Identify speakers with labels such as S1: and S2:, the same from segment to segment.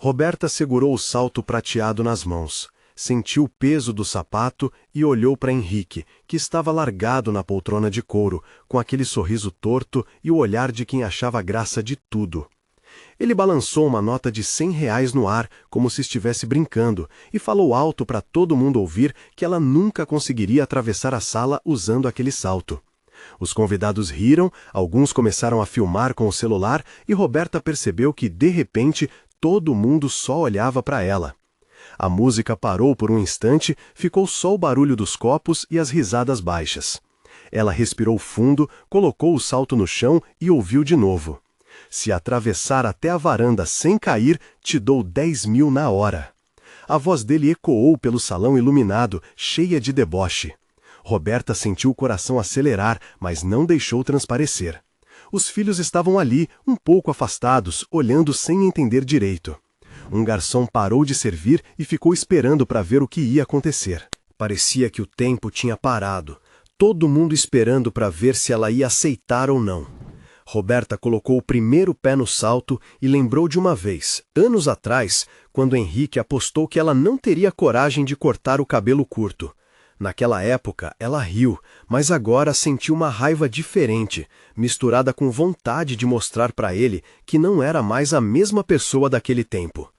S1: Roberta segurou o salto prateado nas mãos, sentiu o peso do sapato e olhou para Henrique, que estava largado na poltrona de couro, com aquele sorriso torto e o olhar de quem achava graça de tudo. Ele balançou uma nota de R$ 100 no ar, como se estivesse brincando, e falou alto para todo mundo ouvir que ela nunca conseguiria atravessar a sala usando aquele salto. Os convidados riram, alguns começaram a filmar com o celular e Roberta percebeu que, de repente, todo mundo só olhava para ela. A música parou por um instante, ficou só o barulho dos copos e as risadas baixas. Ela respirou fundo, colocou o salto no chão e ouviu de novo. Se atravessar até a varanda sem cair, te dou 10.000 na hora. A voz dele ecoou pelo salão iluminado, cheia de deboche. Roberta sentiu o coração acelerar, mas não deixou transparecer. Os filhos estavam ali, um pouco afastados, olhando sem entender direito. Um garçom parou de servir e ficou esperando para ver o que ia acontecer. Parecia que o tempo tinha parado, todo mundo esperando para ver se ela ia aceitar ou não. Roberta colocou o primeiro pé no salto e lembrou de uma vez, anos atrás, quando Henrique apostou que ela não teria coragem de cortar o cabelo curto. Naquela época, ela riu, mas agora sentiu uma raiva diferente, misturada com vontade de mostrar para ele que não era mais a mesma pessoa daquele tempo.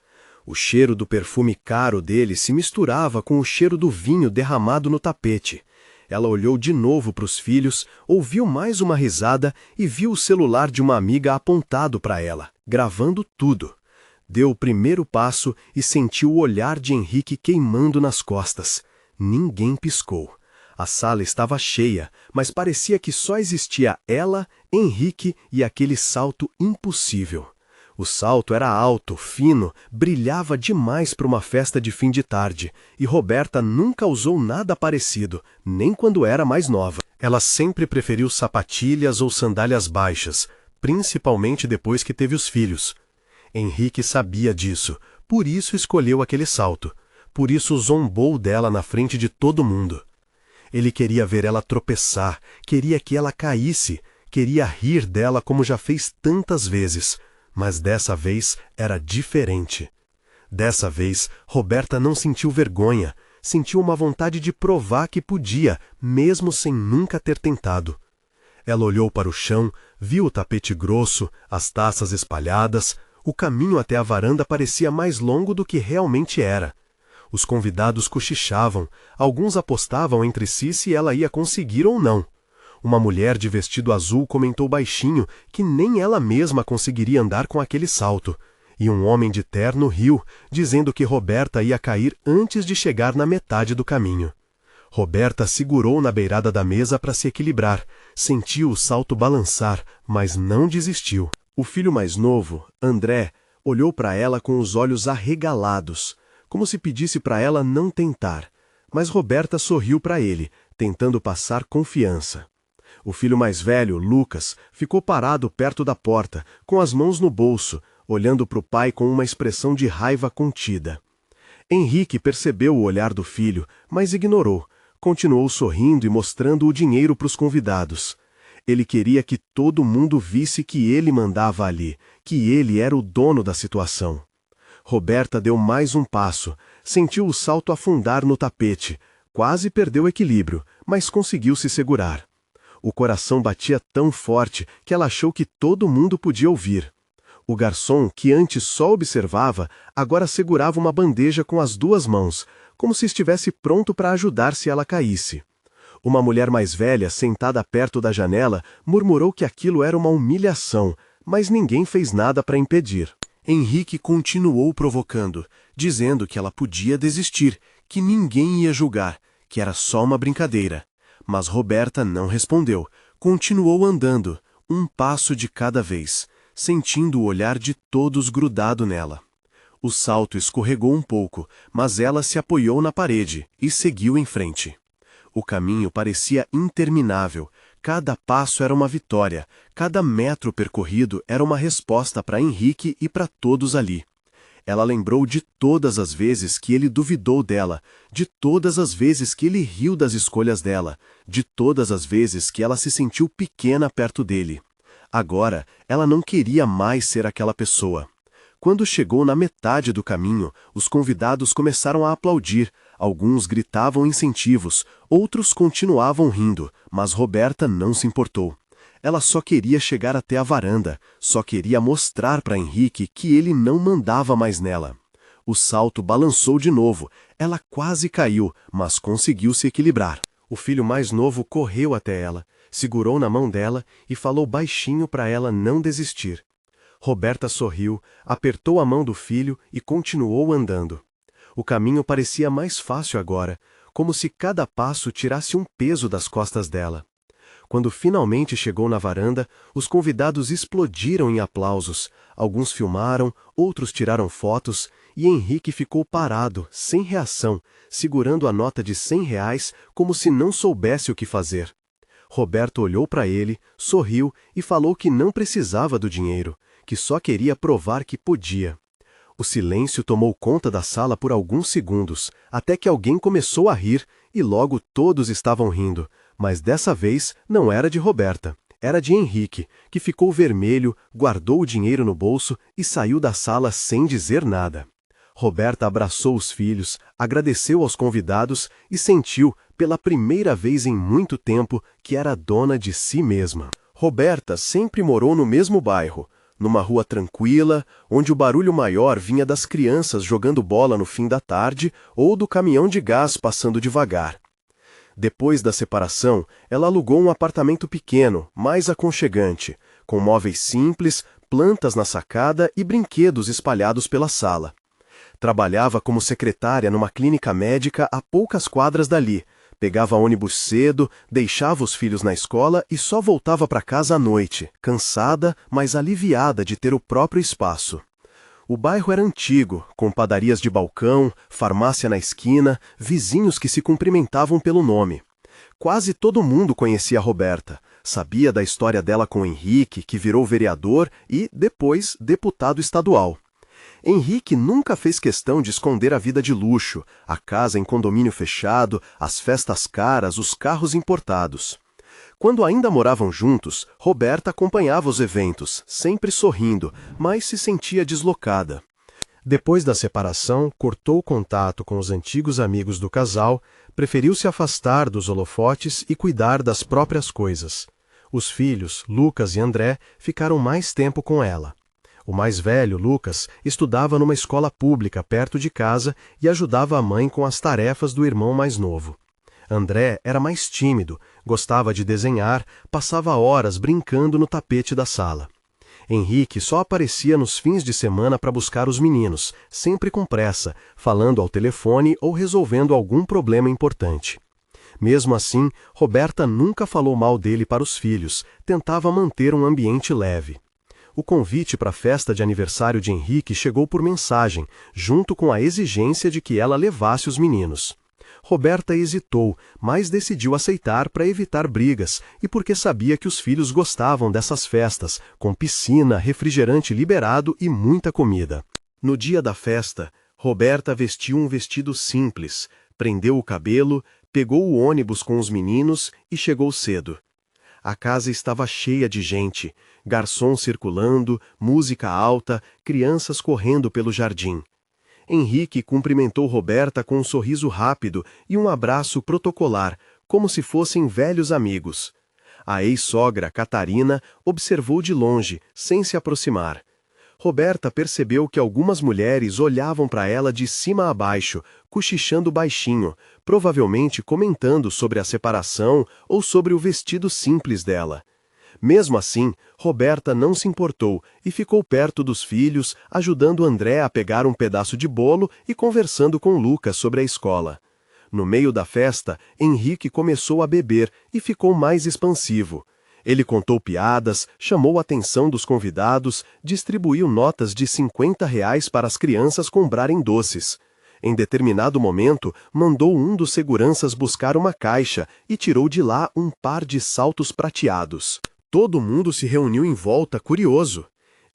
S1: O cheiro do perfume caro dele se misturava com o cheiro do vinho derramado no tapete. Ela olhou de novo para os filhos, ouviu mais uma risada e viu o celular de uma amiga apontado para ela, gravando tudo. Deu o primeiro passo e sentiu o olhar de Henrique queimando nas costas. Ninguém piscou. A sala estava cheia, mas parecia que só existia ela, Henrique e aquele salto impossível. O salto era alto, fino, brilhava demais para uma festa de fim de tarde, e Roberta nunca usou nada parecido, nem quando era mais nova. Ela sempre preferiu sapatilhas ou sandálias baixas, principalmente depois que teve os filhos. Henrique sabia disso, por isso escolheu aquele salto. Por isso zombou dela na frente de todo mundo. Ele queria ver ela tropeçar, queria que ela caísse, queria rir dela como já fez tantas vezes, mas dessa vez era diferente. Dessa vez, Roberta não sentiu vergonha, sentiu uma vontade de provar que podia, mesmo sem nunca ter tentado. Ela olhou para o chão, viu o tapete grosso, as taças espalhadas, o caminho até a varanda parecia mais longo do que realmente era. Os convidados cochichavam, alguns apostavam entre si se ela ia conseguir ou não. Uma mulher de vestido azul comentou baixinho que nem ela mesma conseguiria andar com aquele salto, e um homem de terno riu, dizendo que Roberta ia cair antes de chegar na metade do caminho. Roberta segurou na beirada da mesa para se equilibrar, sentiu o salto balançar, mas não desistiu. O filho mais novo, André, olhou para ela com os olhos arregalados, como se pedisse para ela não tentar, mas Roberta sorriu para ele, tentando passar confiança. O filho mais velho, Lucas, ficou parado perto da porta, com as mãos no bolso, olhando para o pai com uma expressão de raiva contida. Henrique percebeu o olhar do filho, mas ignorou, continuou sorrindo e mostrando o dinheiro para os convidados. Ele queria que todo mundo visse que ele mandava ali, que ele era o dono da situação. Roberta deu mais um passo, sentiu o salto afundar no tapete, quase perdeu o equilíbrio, mas conseguiu se segurar. O coração batia tão forte que ela achou que todo mundo podia ouvir. O garçom, que antes só observava, agora segurava uma bandeja com as duas mãos, como se estivesse pronto para ajudar se ela caísse. Uma mulher mais velha, sentada perto da janela, murmurou que aquilo era uma humilhação, mas ninguém fez nada para impedir. Henrique continuou provocando, dizendo que ela podia desistir, que ninguém ia julgar, que era só uma brincadeira. Mas Roberta não respondeu, continuou andando, um passo de cada vez, sentindo o olhar de todos grudado nela. O salto escorregou um pouco, mas ela se apoiou na parede e seguiu em frente. O caminho parecia interminável, cada passo era uma vitória, cada metro percorrido era uma resposta para Henrique e para todos ali. Ela lembrou de todas as vezes que ele duvidou dela, de todas as vezes que ele riu das escolhas dela, de todas as vezes que ela se sentiu pequena perto dele. Agora, ela não queria mais ser aquela pessoa. Quando chegou na metade do caminho, os convidados começaram a aplaudir. Alguns gritavam incentivos, outros continuavam rindo, mas Roberta não se importou. Ela só queria chegar até a varanda, só queria mostrar para Henrique que ele não mandava mais nela. O salto balançou de novo, ela quase caiu, mas conseguiu se equilibrar. O filho mais novo correu até ela, segurou na mão dela e falou baixinho para ela não desistir. Roberta sorriu, apertou a mão do filho e continuou andando. O caminho parecia mais fácil agora, como se cada passo tirasse um peso das costas dela. Quando finalmente chegou na varanda, os convidados explodiram em aplausos. Alguns filmaram, outros tiraram fotos, e Henrique ficou parado, sem reação, segurando a nota de R$ 100 como se não soubesse o que fazer. Roberto olhou para ele, sorriu e falou que não precisava do dinheiro, que só queria provar que podia. O silêncio tomou conta da sala por alguns segundos, até que alguém começou a rir, e logo todos estavam rindo, mas dessa vez não era de Roberta, era de Henrique, que ficou vermelho, guardou o dinheiro no bolso e saiu da sala sem dizer nada. Roberta abraçou os filhos, agradeceu aos convidados e sentiu, pela primeira vez em muito tempo, que era dona de si mesma. Roberta sempre morou no mesmo bairro, numa rua tranquila, onde o barulho maior vinha das crianças jogando bola no fim da tarde ou do caminhão de gás passando devagar. Depois da separação, ela alugou um apartamento pequeno, mais aconchegante, com móveis simples, plantas na sacada e brinquedos espalhados pela sala. Trabalhava como secretária numa clínica médica a poucas quadras dali, pegava ônibus cedo, deixava os filhos na escola e só voltava para casa à noite, cansada, mas aliviada de ter o próprio espaço. O bairro era antigo, com padarias de balcão, farmácia na esquina, vizinhos que se cumprimentavam pelo nome. Quase todo mundo conhecia a Roberta, sabia da história dela com Henrique, que virou vereador e, depois, deputado estadual. Henrique nunca fez questão de esconder a vida de luxo, a casa em condomínio fechado, as festas caras, os carros importados. Quando ainda moravam juntos, Roberta acompanhava os eventos, sempre sorrindo, mas se sentia deslocada. Depois da separação, cortou o contato com os antigos amigos do casal, preferiu se afastar dos holofotes e cuidar das próprias coisas. Os filhos, Lucas e André, ficaram mais tempo com ela. O mais velho, Lucas, estudava numa escola pública perto de casa e ajudava a mãe com as tarefas do irmão mais novo. André era mais tímido, gostava de desenhar, passava horas brincando no tapete da sala. Henrique só aparecia nos fins de semana para buscar os meninos, sempre com pressa, falando ao telefone ou resolvendo algum problema importante. Mesmo assim, Roberta nunca falou mal dele para os filhos, tentava manter um ambiente leve. O convite para a festa de aniversário de Henrique chegou por mensagem, junto com a exigência de que ela levasse os meninos. Roberta hesitou, mas decidiu aceitar para evitar brigas e porque sabia que os filhos gostavam dessas festas, com piscina, refrigerante liberado e muita comida. No dia da festa, Roberta vestiu um vestido simples, prendeu o cabelo, pegou o ônibus com os meninos e chegou cedo. A casa estava cheia de gente, garçom circulando, música alta, crianças correndo pelo jardim. Henrique cumprimentou Roberta com um sorriso rápido e um abraço protocolar, como se fossem velhos amigos. A ex-sogra, Catarina, observou de longe, sem se aproximar. Roberta percebeu que algumas mulheres olhavam para ela de cima a baixo, cochichando baixinho, provavelmente comentando sobre a separação ou sobre o vestido simples dela. Mesmo assim, Roberta não se importou e ficou perto dos filhos, ajudando André a pegar um pedaço de bolo e conversando com Lucas sobre a escola. No meio da festa, Henrique começou a beber e ficou mais expansivo. Ele contou piadas, chamou a atenção dos convidados, distribuiu notas de R$ 50 para as crianças comprarem doces. Em determinado momento, mandou um dos seguranças buscar uma caixa e tirou de lá um par de saltos prateados. Todo mundo se reuniu em volta, curioso.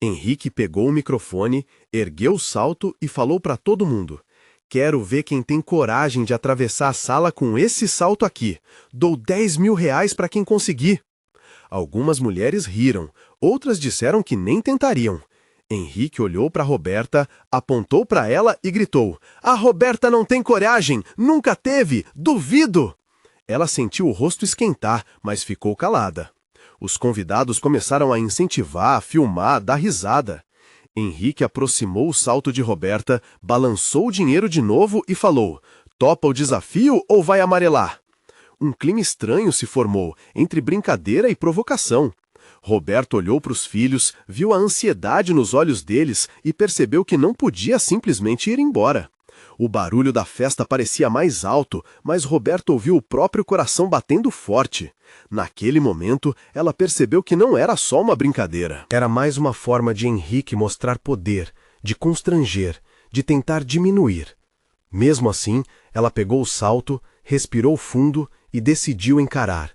S1: Henrique pegou o microfone, ergueu o salto e falou para todo mundo: "Quero ver quem tem coragem de atravessar a sala com esse salto aqui. Dou R$ 10.000 para quem conseguir." Algumas mulheres riram, outras disseram que nem tentariam. Henrique olhou para Roberta, apontou para ela e gritou: "A Roberta não tem coragem! Nunca teve! Duvido!" Ela sentiu o rosto esquentar, mas ficou calada. Os convidados começaram a incentivar, a filmar, a dar risada. Henrique aproximou o salto de Roberta, balançou o dinheiro de novo e falou: "Topa o desafio ou vai amarelar?" Um clima estranho se formou, entre brincadeira e provocação. Roberto olhou para os filhos, viu a ansiedade nos olhos deles e percebeu que não podia simplesmente ir embora. O barulho da festa parecia mais alto, mas Roberto ouviu o próprio coração batendo forte. Naquele momento, ela percebeu que não era só uma brincadeira. Era mais uma forma de Henrique mostrar poder, de constranger, de tentar diminuir. Mesmo assim, ela pegou o salto, respirou fundo e decidiu encarar.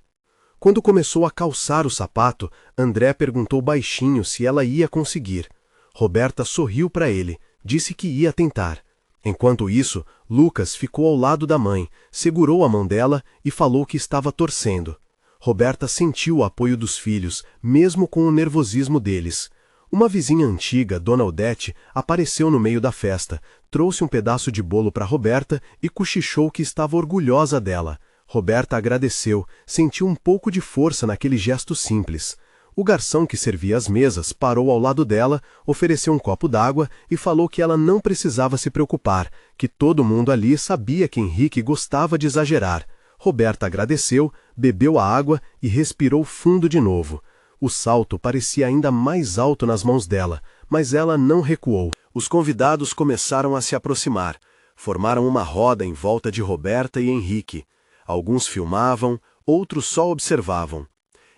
S1: Quando começou a calçar o sapato, André perguntou baixinho se ela ia conseguir. Roberta sorriu para ele, disse que ia tentar. Enquanto isso, Lucas ficou ao lado da mãe, segurou a mão dela e falou que estava torcendo. Roberta sentiu o apoio dos filhos, mesmo com o nervosismo deles. Uma vizinha antiga, Dona Odete, apareceu no meio da festa, trouxe um pedaço de bolo para Roberta e cochichou que estava orgulhosa dela. Roberta agradeceu, sentiu um pouco de força naquele gesto simples. O garçom que servia as mesas parou ao lado dela, ofereceu um copo d'água e falou que ela não precisava se preocupar, que todo mundo ali sabia que Henrique gostava de exagerar. Roberta agradeceu, bebeu a água e respirou fundo de novo. O salto parecia ainda mais alto nas mãos dela, mas ela não recuou. Os convidados começaram a se aproximar. Formaram uma roda em volta de Roberta e Henrique. Alguns filmavam, outros só observavam.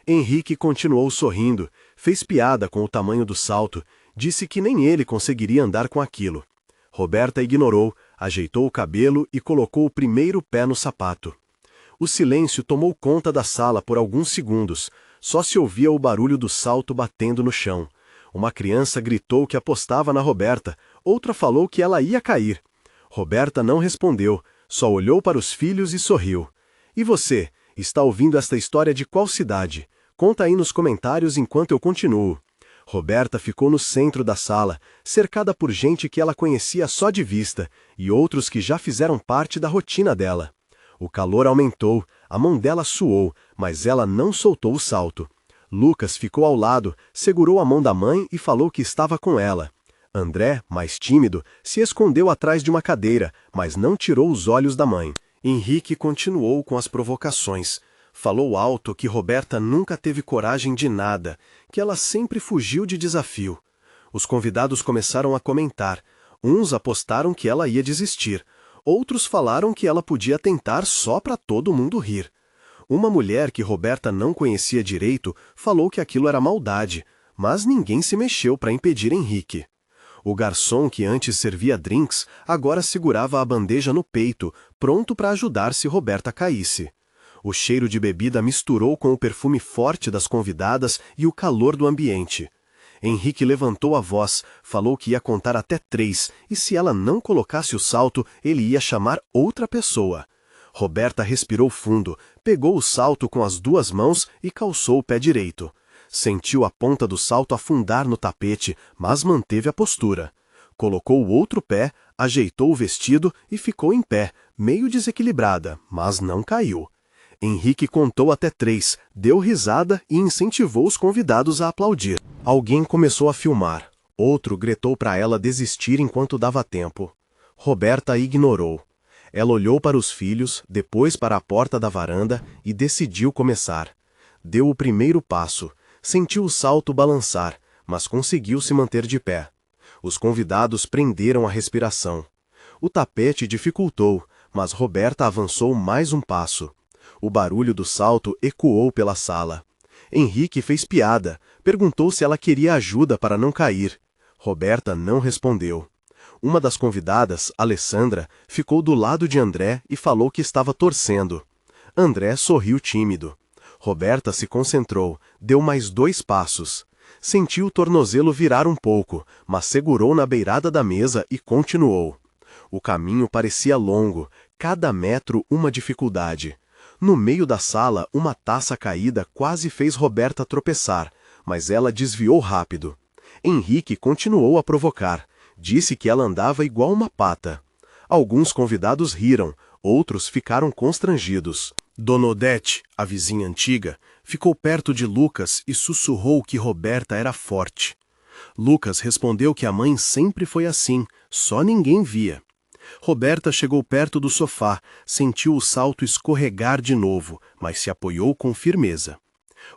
S1: Henrique continuou sorrindo, fez piada com o tamanho do salto, disse que nem ele conseguiria andar com aquilo. Roberta ignorou, ajeitou o cabelo e colocou o primeiro pé no sapato. O silêncio tomou conta da sala por alguns segundos, só se ouvia o barulho do salto batendo no chão. Uma criança gritou que apostava na Roberta, outra falou que ela ia cair. Roberta não respondeu, só olhou para os filhos e sorriu. E você, está ouvindo esta história de qual cidade? Conta aí nos comentários enquanto eu continuo. Roberta ficou no centro da sala, cercada por gente que ela conhecia só de vista, e outros que já fizeram parte da rotina dela. O calor aumentou, a mão dela suou, mas ela não soltou o salto. Lucas ficou ao lado, segurou a mão da mãe e falou que estava com ela. André, mais tímido, se escondeu atrás de uma cadeira, mas não tirou os olhos da mãe. Henrique continuou com as provocações. Falou alto que Roberta nunca teve coragem de nada, que ela sempre fugiu de desafio. Os convidados começaram a comentar. Uns apostaram que ela ia desistir. Outros falaram que ela podia tentar só para todo mundo rir. Uma mulher que Roberta não conhecia direito falou que aquilo era maldade, mas ninguém se mexeu para impedir Henrique. O garçom que antes servia drinks agora segurava a bandeja no peito, pronto para ajudar se Roberta caísse. O cheiro de bebida misturou com o perfume forte das convidadas e o calor do ambiente. Henrique levantou a voz, falou que ia contar até 3 e se ela não colocasse o salto, ele ia chamar outra pessoa. Roberta respirou fundo, pegou o salto com as 2 mãos e calçou o pé direito. Sentiu a ponta do salto afundar no tapete, mas manteve a postura. Colocou o outro pé, ajeitou o vestido e ficou em pé, meio desequilibrada, mas não caiu. Henrique contou até 3, deu risada e incentivou os convidados a aplaudir. Alguém começou a filmar. Outro gritou para ela desistir enquanto dava tempo. Roberta ignorou. Ela olhou para os filhos, depois para a porta da varanda e decidiu começar. Deu o primeiro passo. Sentiu o salto balançar, mas conseguiu se manter de pé. Os convidados prenderam a respiração. O tapete dificultou, mas Roberta avançou mais um passo. O barulho do salto ecoou pela sala. Henrique fez piada, perguntou se ela queria ajuda para não cair. Roberta não respondeu. Uma das convidadas, Alessandra, ficou do lado de André e falou que estava torcendo. André sorriu tímido. Roberta se concentrou, deu mais 2 passos. Sentiu o tornozelo virar um pouco, mas segurou na beirada da mesa e continuou. O caminho parecia longo, cada metro uma dificuldade. No meio da sala, uma taça caída quase fez Roberta tropeçar, mas ela desviou rápido. Henrique continuou a provocar. Disse que ela andava igual uma pata. Alguns convidados riram, outros ficaram constrangidos. Dona Odete, a vizinha antiga, ficou perto de Lucas e sussurrou que Roberta era forte. Lucas respondeu que a mãe sempre foi assim, só ninguém via. Roberta chegou perto do sofá, sentiu o salto escorregar de novo, mas se apoiou com firmeza.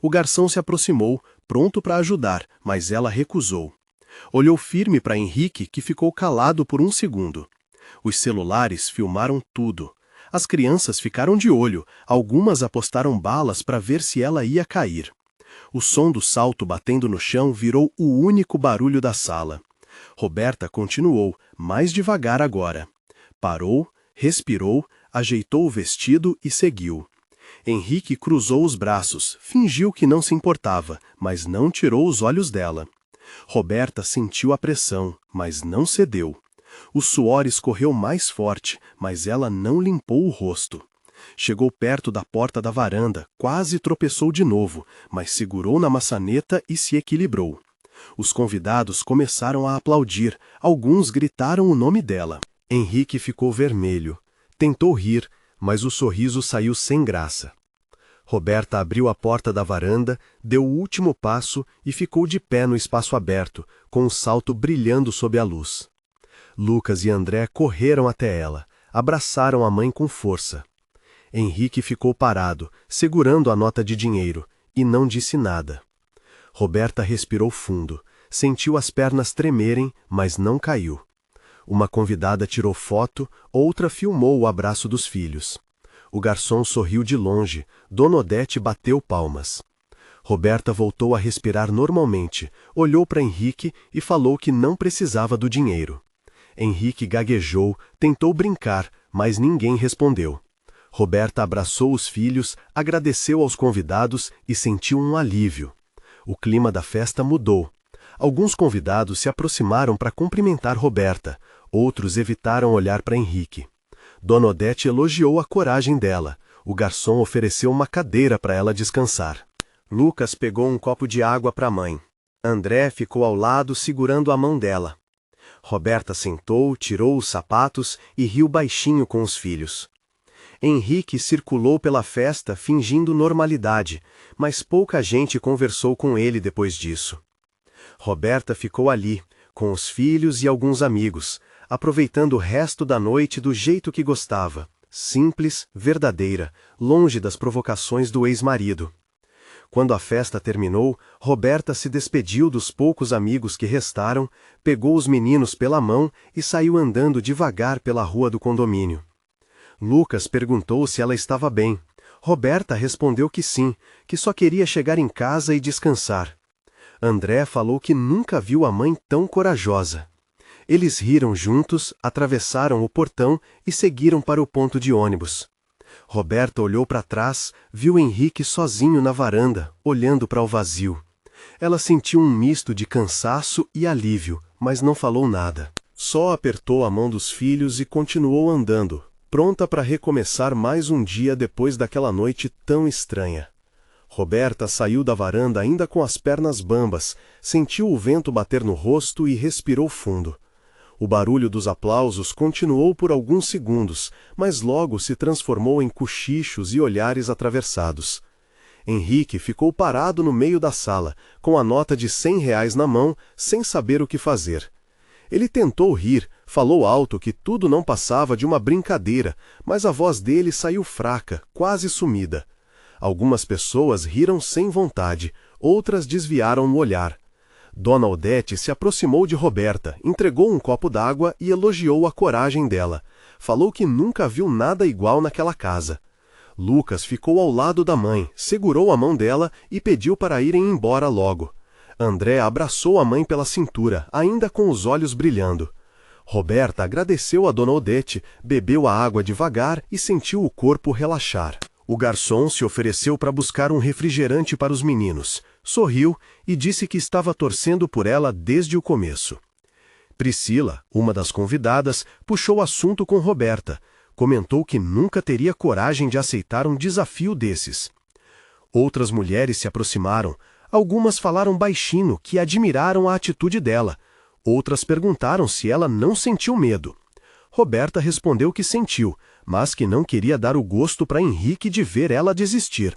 S1: O garçom se aproximou, pronto para ajudar, mas ela recusou. Olhou firme para Henrique, que ficou calado por um segundo. Os celulares filmaram tudo. As crianças ficaram de olho, algumas apostaram balas para ver se ela ia cair. O som do salto batendo no chão virou o único barulho da sala. Roberta continuou, mais devagar agora. Parou, respirou, ajeitou o vestido e seguiu. Henrique cruzou os braços, fingiu que não se importava, mas não tirou os olhos dela. Roberta sentiu a pressão, mas não cedeu. O suor escorreu mais forte, mas ela não limpou o rosto. Chegou perto da porta da varanda, quase tropeçou de novo, mas segurou na maçaneta e se equilibrou. Os convidados começaram a aplaudir, alguns gritaram o nome dela. Henrique ficou vermelho. Tentou rir, mas o sorriso saiu sem graça. Roberta abriu a porta da varanda, deu o último passo e ficou de pé no espaço aberto, com o salto brilhando sob a luz. Lucas e André correram até ela, abraçaram a mãe com força. Henrique ficou parado, segurando a nota de dinheiro, e não disse nada. Roberta respirou fundo, sentiu as pernas tremerem, mas não caiu. Uma convidada tirou foto, outra filmou o abraço dos filhos. O garçom sorriu de longe, Dona Odete bateu palmas. Roberta voltou a respirar normalmente, olhou para Henrique e falou que não precisava do dinheiro. Henrique gaguejou, tentou brincar, mas ninguém respondeu. Roberta abraçou os filhos, agradeceu aos convidados e sentiu um alívio. O clima da festa mudou. Alguns convidados se aproximaram para cumprimentar Roberta, outros evitaram olhar para Henrique. Dona Odete elogiou a coragem dela. O garçom ofereceu uma cadeira para ela descansar. Lucas pegou um copo de água para a mãe. André ficou ao lado segurando a mão dela. Roberta sentou, tirou os sapatos e riu baixinho com os filhos. Henrique circulou pela festa fingindo normalidade, mas pouca gente conversou com ele depois disso. Roberta ficou ali, com os filhos e alguns amigos, aproveitando o resto da noite do jeito que gostava, simples, verdadeira, longe das provocações do ex-marido. Quando a festa terminou, Roberta se despediu dos poucos amigos que restaram, pegou os meninos pela mão e saiu andando devagar pela rua do condomínio. Lucas perguntou se ela estava bem. Roberta respondeu que sim, que só queria chegar em casa e descansar. André falou que nunca viu a mãe tão corajosa. Eles riram juntos, atravessaram o portão e seguiram para o ponto de ônibus. Roberta olhou para trás, viu Henrique sozinho na varanda, olhando para o vazio. Ela sentiu um misto de cansaço e alívio, mas não falou nada. Só apertou a mão dos filhos e continuou andando, pronta para recomeçar mais um dia depois daquela noite tão estranha. Roberta saiu da varanda ainda com as pernas bambas, sentiu o vento bater no rosto e respirou fundo. O barulho dos aplausos continuou por alguns segundos, mas logo se transformou em cochichos e olhares atravessados. Henrique ficou parado no meio da sala, com a nota de R$ 100 na mão, sem saber o que fazer. Ele tentou rir, falou alto que tudo não passava de uma brincadeira, mas a voz dele saiu fraca, quase sumida. Algumas pessoas riram sem vontade, outras desviaram o olhar. Dona Odete se aproximou de Roberta, entregou um copo d'água e elogiou a coragem dela. Falou que nunca viu nada igual naquela casa. Lucas ficou ao lado da mãe, segurou a mão dela e pediu para irem embora logo. André abraçou a mãe pela cintura, ainda com os olhos brilhando. Roberta agradeceu a Dona Odete, bebeu a água devagar e sentiu o corpo relaxar. O garçom se ofereceu para buscar um refrigerante para os meninos, sorriu e disse que estava torcendo por ela desde o começo. Priscila, uma das convidadas, puxou o assunto com Roberta, comentou que nunca teria coragem de aceitar um desafio desses. Outras mulheres se aproximaram, Algumas falaram baixinho que admiraram a atitude dela. Outras perguntaram se ela não sentiu medo. Roberta respondeu que sentiu, mas que não queria dar o gosto para Henrique de ver ela desistir.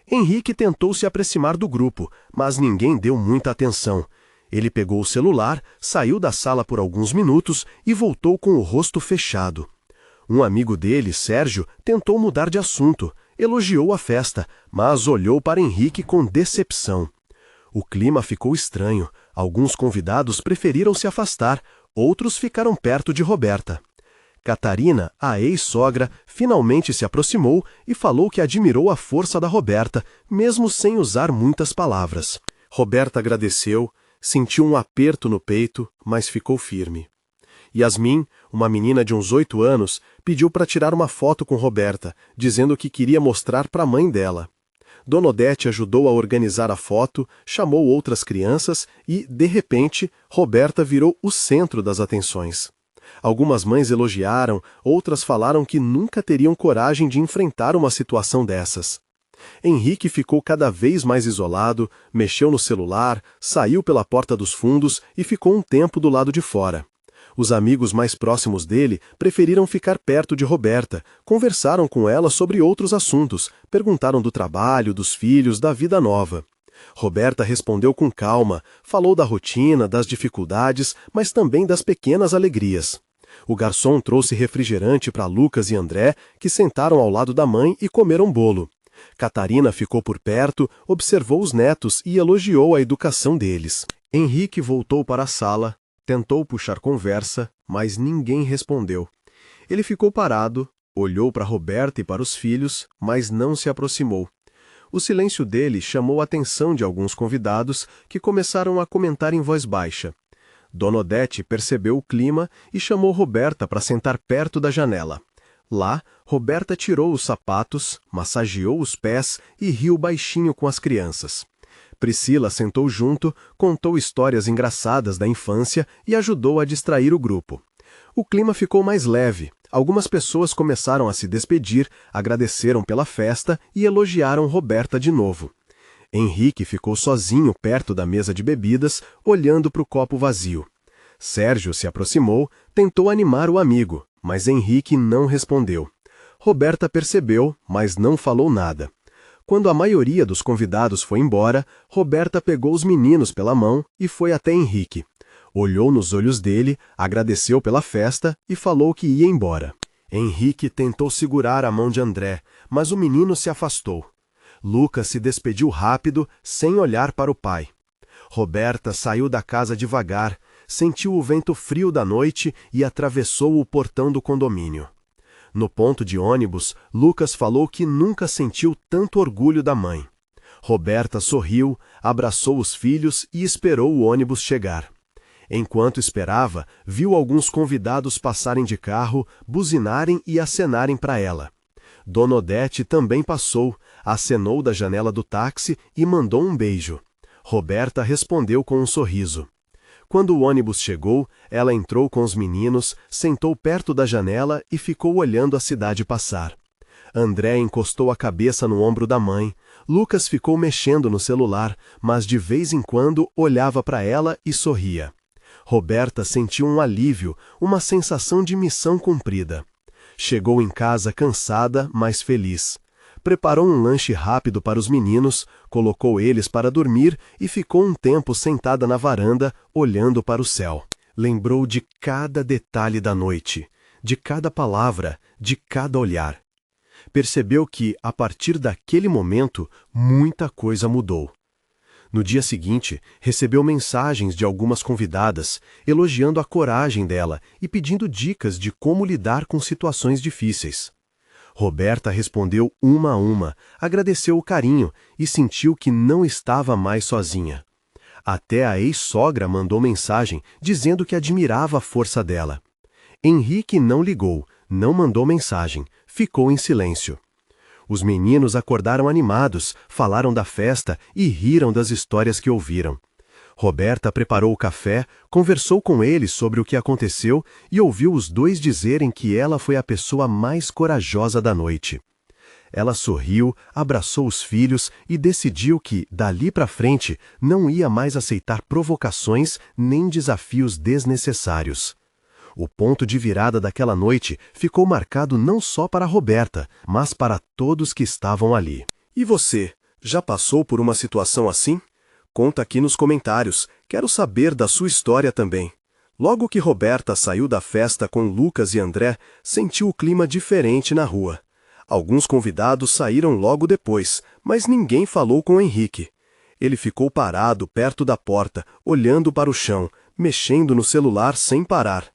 S1: Henrique tentou se aproximar do grupo, mas ninguém deu muita atenção. Ele pegou o celular, saiu da sala por alguns minutos e voltou com o rosto fechado. Um amigo dele, Sérgio, tentou mudar de assunto, elogiou a festa, mas olhou para Henrique com decepção. O clima ficou estranho. Alguns convidados preferiram se afastar, outros ficaram perto de Roberta. Catarina, a ex-sogra, finalmente se aproximou e falou que admirou a força da Roberta, mesmo sem usar muitas palavras. Roberta agradeceu, sentiu um aperto no peito, mas ficou firme. Yasmin, uma menina de uns 8 anos, pediu para tirar uma foto com Roberta, dizendo que queria mostrar para a mãe dela. Dona Odete ajudou a organizar a foto, chamou outras crianças e, de repente, Roberta virou o centro das atenções. Algumas mães elogiaram, outras falaram que nunca teriam coragem de enfrentar uma situação dessas. Henrique ficou cada vez mais isolado, mexeu no celular, saiu pela porta dos fundos e ficou um tempo do lado de fora. Os amigos mais próximos dele preferiram ficar perto de Roberta, conversaram com ela sobre outros assuntos, perguntaram do trabalho, dos filhos, da vida nova. Roberta respondeu com calma, falou da rotina, das dificuldades, mas também das pequenas alegrias. O garçom trouxe refrigerante para Lucas e André, que sentaram ao lado da mãe e comeram bolo. Catarina ficou por perto, observou os netos e elogiou a educação deles. Henrique voltou para a sala, tentou puxar conversa, mas ninguém respondeu. Ele ficou parado, olhou para Roberta e para os filhos, mas não se aproximou. O silêncio dele chamou a atenção de alguns convidados que começaram a comentar em voz baixa. Dona Odete percebeu o clima e chamou Roberta para sentar perto da janela. Lá, Roberta tirou os sapatos, massageou os pés e riu baixinho com as crianças. Priscila sentou junto, contou histórias engraçadas da infância e ajudou a distrair o grupo. O clima ficou mais leve. Algumas pessoas começaram a se despedir, agradeceram pela festa e elogiaram Roberta de novo. Henrique ficou sozinho perto da mesa de bebidas, olhando para o copo vazio. Sérgio se aproximou, tentou animar o amigo, mas Henrique não respondeu. Roberta percebeu, mas não falou nada. Quando a maioria dos convidados foi embora, Roberta pegou os meninos pela mão e foi até Henrique. Olhou nos olhos dele, agradeceu pela festa e falou que ia embora. Henrique tentou segurar a mão de André, mas o menino se afastou. Lucas se despediu rápido, sem olhar para o pai. Roberta saiu da casa devagar, sentiu o vento frio da noite e atravessou o portão do condomínio. No ponto de ônibus, Lucas falou que nunca sentiu tanto orgulho da mãe. Roberta sorriu, abraçou os filhos e esperou o ônibus chegar. Enquanto esperava, viu alguns convidados passarem de carro, buzinarem e acenarem para ela. Dona Odete também passou, acenou da janela do táxi e mandou um beijo. Roberta respondeu com um sorriso. Quando o ônibus chegou, ela entrou com os meninos, sentou perto da janela e ficou olhando a cidade passar. André encostou a cabeça no ombro da mãe. Lucas ficou mexendo no celular, mas de vez em quando olhava para ela e sorria. Roberta sentiu um alívio, uma sensação de missão cumprida. Chegou em casa cansada, mas feliz. Preparou um lanche rápido para os meninos, colocou eles para dormir e ficou um tempo sentada na varanda, olhando para o céu. Lembrou de cada detalhe da noite, de cada palavra, de cada olhar. Percebeu que, a partir daquele momento, muita coisa mudou. No dia seguinte, recebeu mensagens de algumas convidadas, elogiando a coragem dela e pedindo dicas de como lidar com situações difíceis. Roberta respondeu uma a uma, agradeceu o carinho e sentiu que não estava mais sozinha. Até a ex-sogra mandou mensagem dizendo que admirava a força dela. Henrique não ligou, não mandou mensagem, ficou em silêncio. Os meninos acordaram animados, falaram da festa e riram das histórias que ouviram. Roberta preparou o café, conversou com eles sobre o que aconteceu e ouviu os dois dizerem que ela foi a pessoa mais corajosa da noite. Ela sorriu, abraçou os filhos e decidiu que, dali para frente, não ia mais aceitar provocações nem desafios desnecessários. O ponto de virada daquela noite ficou marcado não só para Roberta, mas para todos que estavam ali. E você, já passou por uma situação assim? Conta aqui nos comentários, quero saber da sua história também. Logo que Roberta saiu da festa com Lucas e André, sentiu o clima diferente na rua. Alguns convidados saíram logo depois, mas ninguém falou com Henrique. Ele ficou parado perto da porta, olhando para o chão, mexendo no celular sem parar.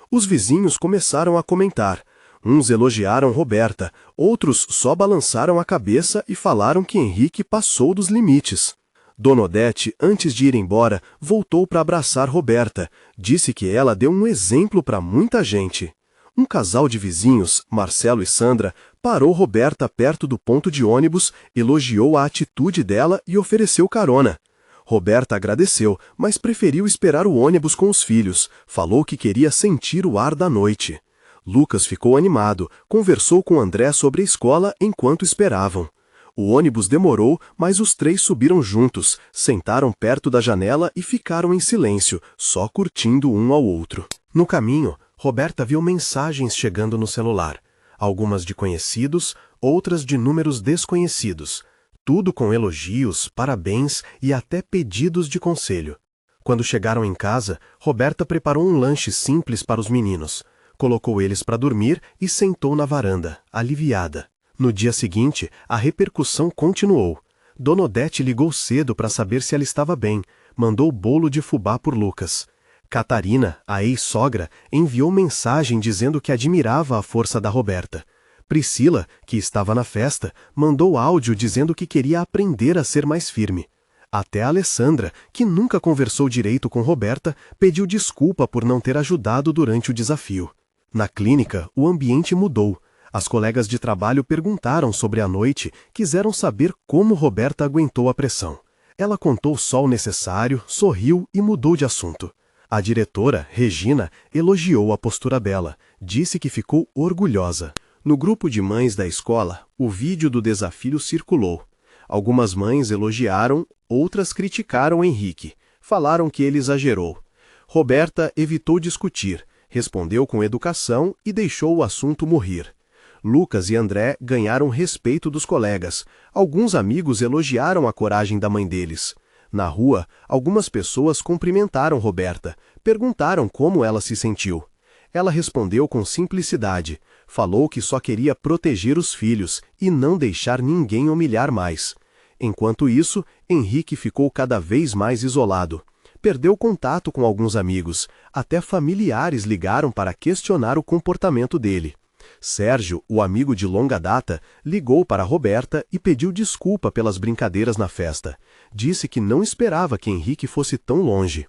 S1: Os vizinhos começaram a comentar. Uns elogiaram Roberta, outros só balançaram a cabeça e falaram que Henrique passou dos limites. Dona Odete, antes de ir embora, voltou para abraçar Roberta. Disse que ela deu um exemplo para muita gente. Um casal de vizinhos, Marcelo e Sandra, parou Roberta perto do ponto de ônibus, elogiou a atitude dela e ofereceu carona. Roberta agradeceu, mas preferiu esperar o ônibus com os filhos. Falou que queria sentir o ar da noite. Lucas ficou animado, conversou com André sobre a escola enquanto esperavam. O ônibus demorou, mas os três subiram juntos, sentaram perto da janela e ficaram em silêncio, só curtindo um ao outro. No caminho, Roberta viu mensagens chegando no celular. Algumas de conhecidos, outras de números desconhecidos. Tudo com elogios, parabéns e até pedidos de conselho. Quando chegaram em casa, Roberta preparou um lanche simples para os meninos. Colocou eles para dormir e sentou na varanda, aliviada. No dia seguinte, a repercussão continuou. Dona Odete ligou cedo para saber se ela estava bem. Mandou bolo de fubá por Lucas. Catarina, a ex-sogra, enviou mensagem dizendo que admirava a força da Roberta. Priscila, que estava na festa, mandou áudio dizendo que queria aprender a ser mais firme. Até a Alessandra, que nunca conversou direito com Roberta, pediu desculpa por não ter ajudado durante o desafio. Na clínica, o ambiente mudou. As colegas de trabalho perguntaram sobre a noite, quiseram saber como Roberta aguentou a pressão. Ela contou só o necessário, sorriu e mudou de assunto. A diretora, Regina, elogiou a postura dela, disse que ficou orgulhosa. No grupo de mães da escola, o vídeo do desafio circulou. Algumas mães elogiaram, outras criticaram Henrique. Falaram que ele exagerou. Roberta evitou discutir, respondeu com educação e deixou o assunto morrer. Lucas e André ganharam respeito dos colegas. Alguns amigos elogiaram a coragem da mãe deles. Na rua, algumas pessoas cumprimentaram Roberta, perguntaram como ela se sentiu. Ela respondeu com simplicidade, falou que só queria proteger os filhos e não deixar ninguém humilhar mais. Enquanto isso, Henrique ficou cada vez mais isolado. Perdeu contato com alguns amigos, até familiares ligaram para questionar o comportamento dele. Sérgio, o amigo de longa data, ligou para Roberta e pediu desculpa pelas brincadeiras na festa. Disse que não esperava que Henrique fosse tão longe.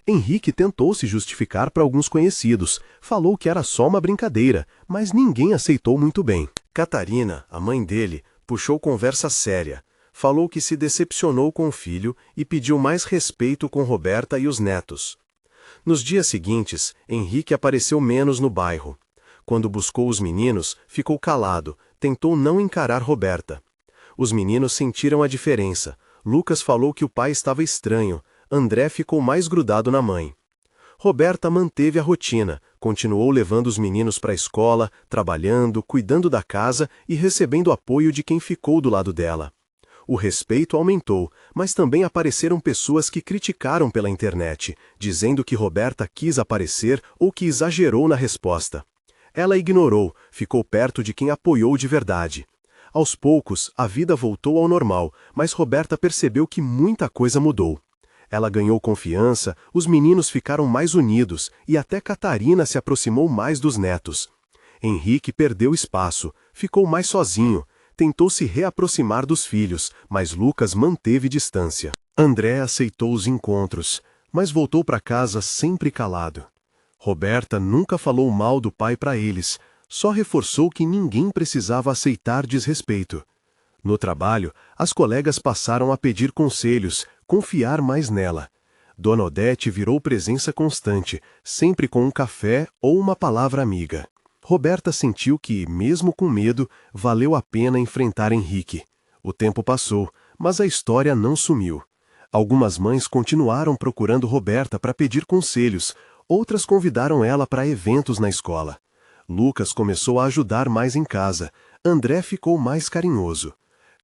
S1: Henrique tentou se justificar para alguns conhecidos, falou que era só uma brincadeira, mas ninguém aceitou muito bem. Catarina, a mãe dele, puxou conversa séria. Falou que se decepcionou com o filho e pediu mais respeito com Roberta e os netos. Nos dias seguintes, Henrique apareceu menos no bairro. Quando buscou os meninos, ficou calado, tentou não encarar Roberta. Os meninos sentiram a diferença. Lucas falou que o pai estava estranho. André ficou mais grudado na mãe. Roberta manteve a rotina, continuou levando os meninos para a escola, trabalhando, cuidando da casa e recebendo apoio de quem ficou do lado dela. O respeito aumentou, mas também apareceram pessoas que criticaram pela internet, dizendo que Roberta quis aparecer ou que exagerou na resposta. Ela ignorou, ficou perto de quem apoiou de verdade. Aos poucos, a vida voltou ao normal, mas Roberta percebeu que muita coisa mudou. Ela ganhou confiança, os meninos ficaram mais unidos e até Catarina se aproximou mais dos netos. Henrique perdeu espaço, ficou mais sozinho, tentou se reaproximar dos filhos, mas Lucas manteve distância. André aceitou os encontros, mas voltou para casa sempre calado. Roberta nunca falou mal do pai para eles, só reforçou que ninguém precisava aceitar desrespeito. No trabalho, as colegas passaram a pedir conselhos, confiar mais nela. Dona Odete virou presença constante, sempre com um café ou uma palavra amiga. Roberta sentiu que, mesmo com medo, valeu a pena enfrentar Henrique. O tempo passou, mas a história não sumiu. Algumas mães continuaram procurando Roberta para pedir conselhos, outras convidaram ela para eventos na escola. Lucas começou a ajudar mais em casa, André ficou mais carinhoso.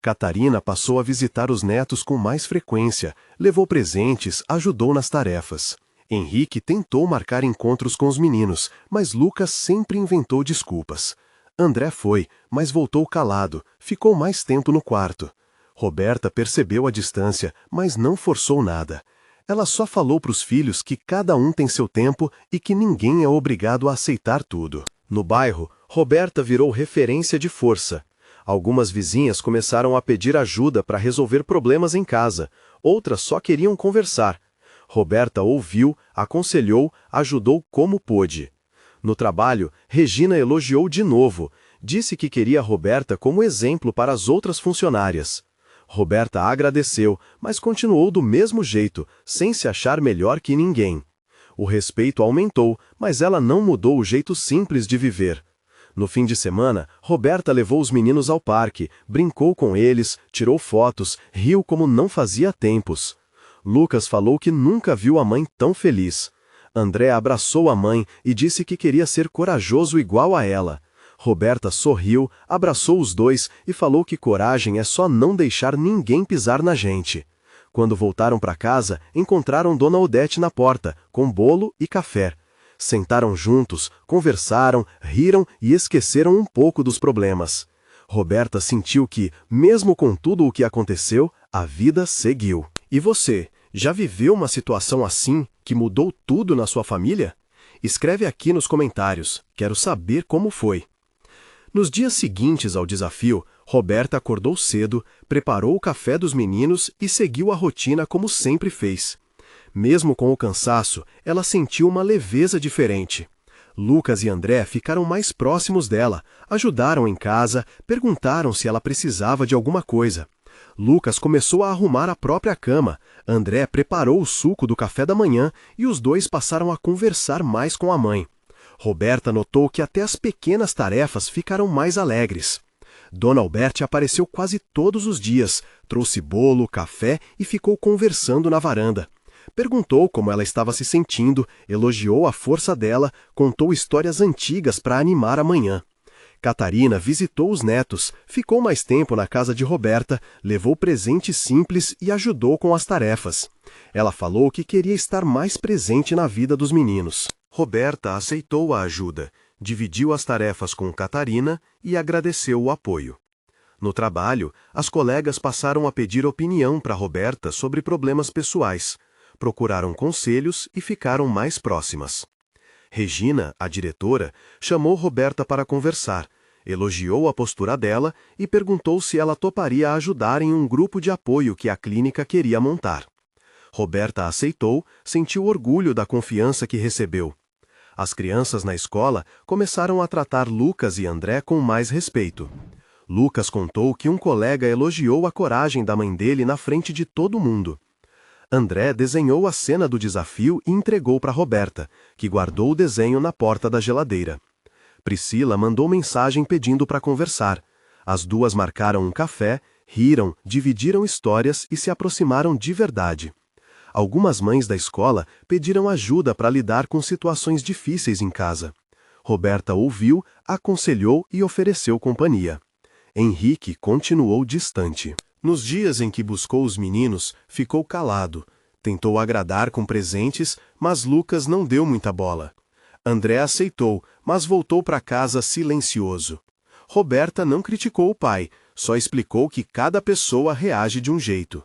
S1: Catarina passou a visitar os netos com mais frequência, levou presentes, ajudou nas tarefas. Henrique tentou marcar encontros com os meninos, mas Lucas sempre inventou desculpas. André foi, mas voltou calado, ficou mais tempo no quarto. Roberta percebeu a distância, mas não forçou nada. Ela só falou para os filhos que cada um tem seu tempo e que ninguém é obrigado a aceitar tudo. No bairro, Roberta virou referência de força. Algumas vizinhas começaram a pedir ajuda para resolver problemas em casa, outras só queriam conversar. Roberta ouviu, aconselhou, ajudou como pôde. No trabalho, Regina elogiou de novo, disse que queria Roberta como exemplo para as outras funcionárias. Roberta agradeceu, mas continuou do mesmo jeito, sem se achar melhor que ninguém. O respeito aumentou, mas ela não mudou o jeito simples de viver. No fim de semana, Roberta levou os meninos ao parque, brincou com eles, tirou fotos, riu como não fazia há tempos. Lucas falou que nunca viu a mãe tão feliz. André abraçou a mãe e disse que queria ser corajoso igual a ela. Roberta sorriu, abraçou os dois e falou que coragem é só não deixar ninguém pisar na gente. Quando voltaram para casa, encontraram Dona Odete na porta, com bolo e café. Sentaram juntos, conversaram, riram e esqueceram um pouco dos problemas. Roberta sentiu que, mesmo com tudo o que aconteceu, a vida seguiu. E você, já viveu uma situação assim que mudou tudo na sua família? Escreve aqui nos comentários, quero saber como foi. Nos dias seguintes ao desafio, Roberta acordou cedo, preparou o café dos meninos e seguiu a rotina como sempre fez. Mesmo com o cansaço, ela sentiu uma leveza diferente. Lucas e André ficaram mais próximos dela, ajudaram em casa, perguntaram se ela precisava de alguma coisa. Lucas começou a arrumar a própria cama, André preparou o suco do café da manhã e os dois passaram a conversar mais com a mãe. Roberta notou que até as pequenas tarefas ficaram mais alegres. Dona Alberti apareceu quase todos os dias, trouxe bolo, café e ficou conversando na varanda. Perguntou como ela estava se sentindo, elogiou a força dela, contou histórias antigas para animar a manhã. Catarina visitou os netos, ficou mais tempo na casa de Roberta, levou presentes simples e ajudou com as tarefas. Ela falou que queria estar mais presente na vida dos meninos. Roberta aceitou a ajuda, dividiu as tarefas com Catarina e agradeceu o apoio. No trabalho, as colegas passaram a pedir opinião para Roberta sobre problemas pessoais, procuraram conselhos e ficaram mais próximas. Regina, a diretora, chamou Roberta para conversar, elogiou a postura dela e perguntou se ela toparia ajudar em um grupo de apoio que a clínica queria montar. Roberta aceitou, sentiu orgulho da confiança que recebeu. As crianças na escola começaram a tratar Lucas e André com mais respeito. Lucas contou que um colega elogiou a coragem da mãe dele na frente de todo mundo. André desenhou a cena do desafio e entregou para Roberta, que guardou o desenho na porta da geladeira. Priscila mandou mensagem pedindo para conversar. As duas marcaram um café, riram, dividiram histórias e se aproximaram de verdade. Algumas mães da escola pediram ajuda para lidar com situações difíceis em casa. Roberta ouviu, aconselhou e ofereceu companhia. Henrique continuou distante. Nos dias em que buscou os meninos, ficou calado. Tentou agradar com presentes, mas Lucas não deu muita bola. André aceitou, mas voltou para casa silencioso. Roberta não criticou o pai, só explicou que cada pessoa reage de um jeito.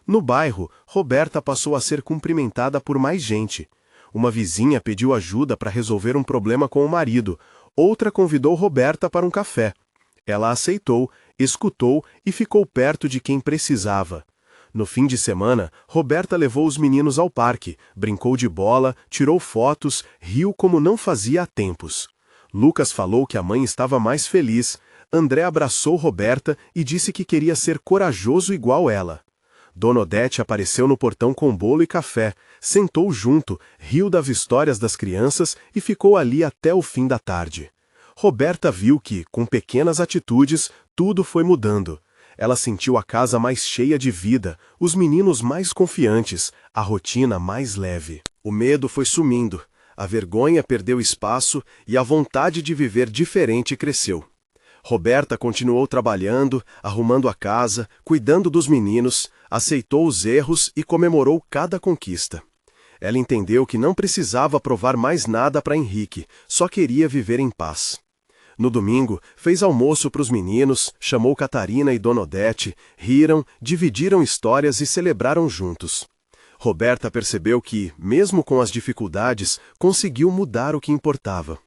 S1: No bairro, Roberta passou a ser cumprimentada por mais gente. Uma vizinha pediu ajuda para resolver um problema com o marido, outra convidou Roberta para um café. Ela aceitou, escutou e ficou perto de quem precisava. No fim de semana, Roberta levou os meninos ao parque, brincou de bola, tirou fotos, riu como não fazia há tempos. Lucas falou que a mãe estava mais feliz, André abraçou Roberta e disse que queria ser corajoso igual ela. Dona Odete apareceu no portão com bolo e café, sentou junto, riu das histórias das crianças e ficou ali até o fim da tarde. Roberta viu que, com pequenas atitudes, tudo foi mudando. Ela sentiu a casa mais cheia de vida, os meninos mais confiantes, a rotina mais leve. O medo foi sumindo, a vergonha perdeu espaço e a vontade de viver diferente cresceu. Roberta continuou trabalhando, arrumando a casa, cuidando dos meninos, aceitou os erros e comemorou cada conquista. Ela entendeu que não precisava provar mais nada para Henrique, só queria viver em paz. No domingo, fez almoço para os meninos, chamou Catarina e Dona Odete, riram, dividiram histórias e celebraram juntos. Roberta percebeu que, mesmo com as dificuldades, conseguiu mudar o que importava.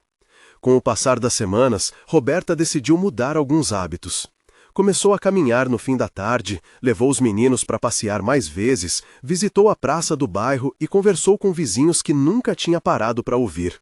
S1: Com o passar das semanas, Roberta decidiu mudar alguns hábitos. Começou a caminhar no fim da tarde, levou os meninos para passear mais vezes, visitou a praça do bairro e conversou com vizinhos que nunca tinha parado para ouvir.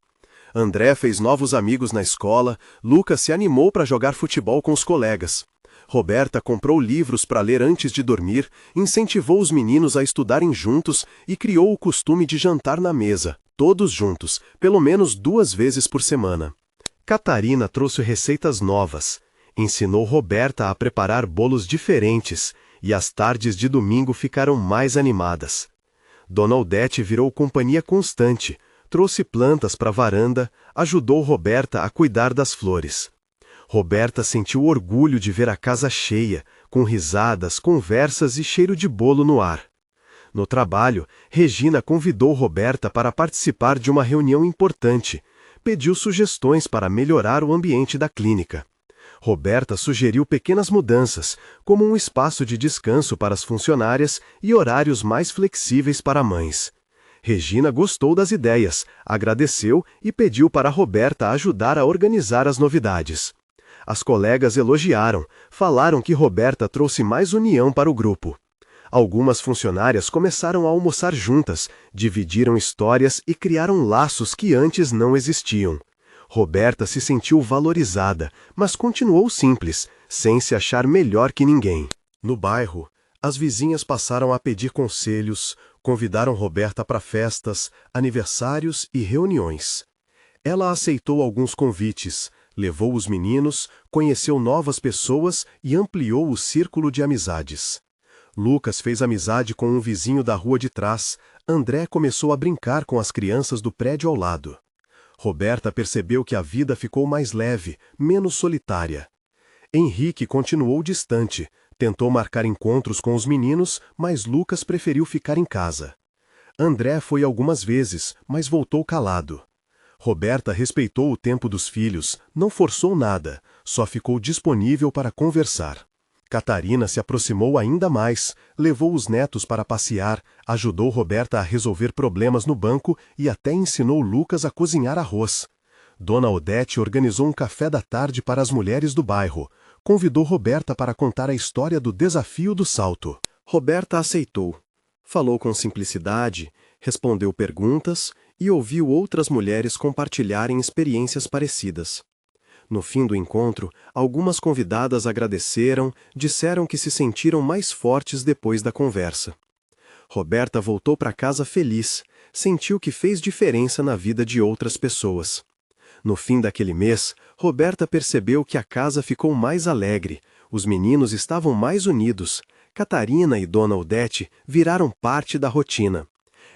S1: André fez novos amigos na escola, Lucas se animou para jogar futebol com os colegas. Roberta comprou livros para ler antes de dormir, incentivou os meninos a estudarem juntos e criou o costume de jantar na mesa, todos juntos, pelo menos 2 vezes por semana. Catarina trouxe receitas novas, ensinou Roberta a preparar bolos diferentes e as tardes de domingo ficaram mais animadas. Dona Odete virou companhia constante, trouxe plantas para a varanda, ajudou Roberta a cuidar das flores. Roberta sentiu orgulho de ver a casa cheia, com risadas, conversas e cheiro de bolo no ar. No trabalho, Regina convidou Roberta para participar de uma reunião importante. Pediu sugestões para melhorar o ambiente da clínica. Roberta sugeriu pequenas mudanças, como um espaço de descanso para as funcionárias e horários mais flexíveis para mães. Regina gostou das ideias, agradeceu e pediu para Roberta ajudar a organizar as novidades. As colegas elogiaram, falaram que Roberta trouxe mais união para o grupo. Algumas funcionárias começaram a almoçar juntas, dividiram histórias e criaram laços que antes não existiam. Roberta se sentiu valorizada, mas continuou simples, sem se achar melhor que ninguém. No bairro, as vizinhas passaram a pedir conselhos, convidaram Roberta para festas, aniversários e reuniões. Ela aceitou alguns convites, levou os meninos, conheceu novas pessoas e ampliou o círculo de amizades. Lucas fez amizade com um vizinho da rua de trás, André começou a brincar com as crianças do prédio ao lado. Roberta percebeu que a vida ficou mais leve, menos solitária. Henrique continuou distante, tentou marcar encontros com os meninos, mas Lucas preferiu ficar em casa. André foi algumas vezes, mas voltou calado. Roberta respeitou o tempo dos filhos, não forçou nada, só ficou disponível para conversar. Catarina se aproximou ainda mais, levou os netos para passear, ajudou Roberta a resolver problemas no banco e até ensinou Lucas a cozinhar arroz. Dona Odete organizou um café da tarde para as mulheres do bairro. Convidou Roberta para contar a história do desafio do salto. Roberta aceitou. Falou com simplicidade, respondeu perguntas e ouviu outras mulheres compartilharem experiências parecidas. No fim do encontro, algumas convidadas agradeceram, disseram que se sentiram mais fortes depois da conversa. Roberta voltou para casa feliz, sentiu que fez diferença na vida de outras pessoas. No fim daquele mês, Roberta percebeu que a casa ficou mais alegre, os meninos estavam mais unidos, Catarina e Dona Odete viraram parte da rotina.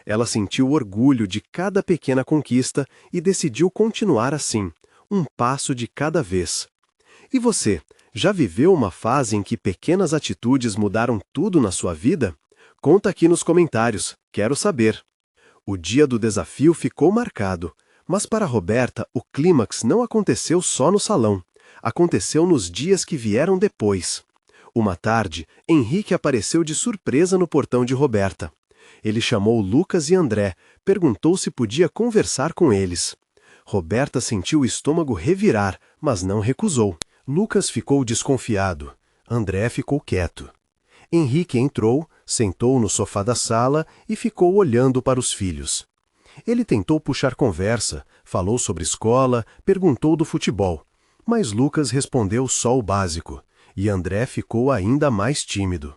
S1: Ela sentiu orgulho de cada pequena conquista e decidiu continuar assim, um passo de cada vez. E você, já viveu uma fase em que pequenas atitudes mudaram tudo na sua vida? Conta aqui nos comentários, quero saber. O dia do desafio ficou marcado, mas para Roberta o clímax não aconteceu só no salão, aconteceu nos dias que vieram depois. Uma tarde, Henrique apareceu de surpresa no portão de Roberta. Ele chamou Lucas e André, perguntou se podia conversar com eles. Roberta sentiu o estômago revirar, mas não recusou. Lucas ficou desconfiado. André ficou quieto. Henrique entrou, sentou no sofá da sala e ficou olhando para os filhos. Ele tentou puxar conversa, falou sobre escola, perguntou do futebol. Mas Lucas respondeu só o básico, e André ficou ainda mais tímido.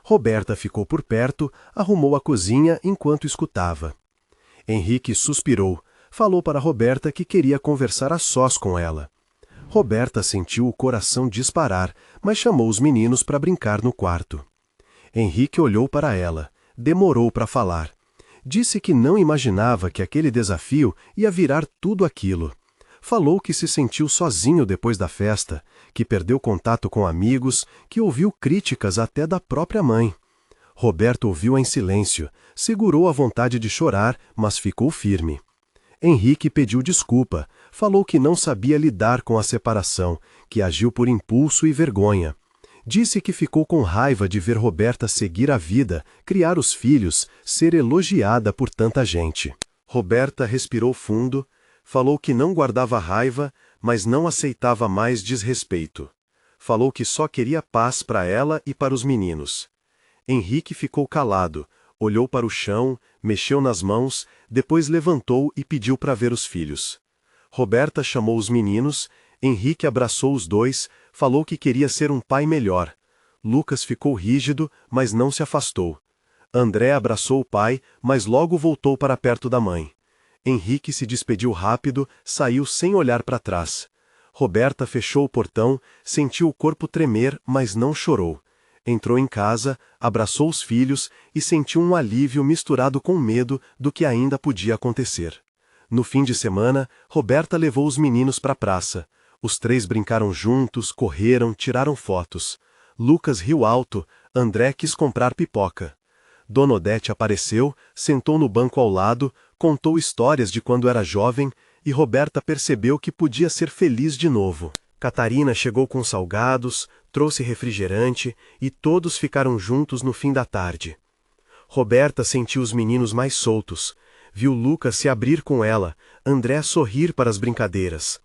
S1: Roberta ficou por perto, arrumou a cozinha enquanto escutava. Henrique suspirou. Falou para Roberta que queria conversar a sós com ela. Roberta sentiu o coração disparar, mas chamou os meninos para brincar no quarto. Henrique olhou para ela, demorou para falar. Disse que não imaginava que aquele desafio ia virar tudo aquilo. Falou que se sentiu sozinho depois da festa, que perdeu contato com amigos, que ouviu críticas até da própria mãe. Roberta ouviu em silêncio, segurou a vontade de chorar, mas ficou firme. Henrique pediu desculpa, falou que não sabia lidar com a separação, que agiu por impulso e vergonha. Disse que ficou com raiva de ver Roberta seguir a vida, criar os filhos, ser elogiada por tanta gente. Roberta respirou fundo, falou que não guardava raiva, mas não aceitava mais desrespeito. Falou que só queria paz para ela e para os meninos. Henrique ficou calado, olhou para o chão, mexeu nas mãos, depois levantou e pediu para ver os filhos. Roberta chamou os meninos, Henrique abraçou os dois, falou que queria ser um pai melhor. Lucas ficou rígido, mas não se afastou. André abraçou o pai, mas logo voltou para perto da mãe. Henrique se despediu rápido, saiu sem olhar para trás. Roberta fechou o portão, sentiu o corpo tremer, mas não chorou. Entrou em casa, abraçou os filhos e sentiu um alívio misturado com medo do que ainda podia acontecer. No fim de semana, Roberta levou os meninos para a praça. Os três brincaram juntos, correram, tiraram fotos. Lucas riu alto, André quis comprar pipoca. Dona Odete apareceu, sentou no banco ao lado, contou histórias de quando era jovem e Roberta percebeu que podia ser feliz de novo. Catarina chegou com salgados, trouxe refrigerante e todos ficaram juntos no fim da tarde. Roberta sentiu os meninos mais soltos, viu Lucas se abrir com ela, André sorrir para as brincadeiras.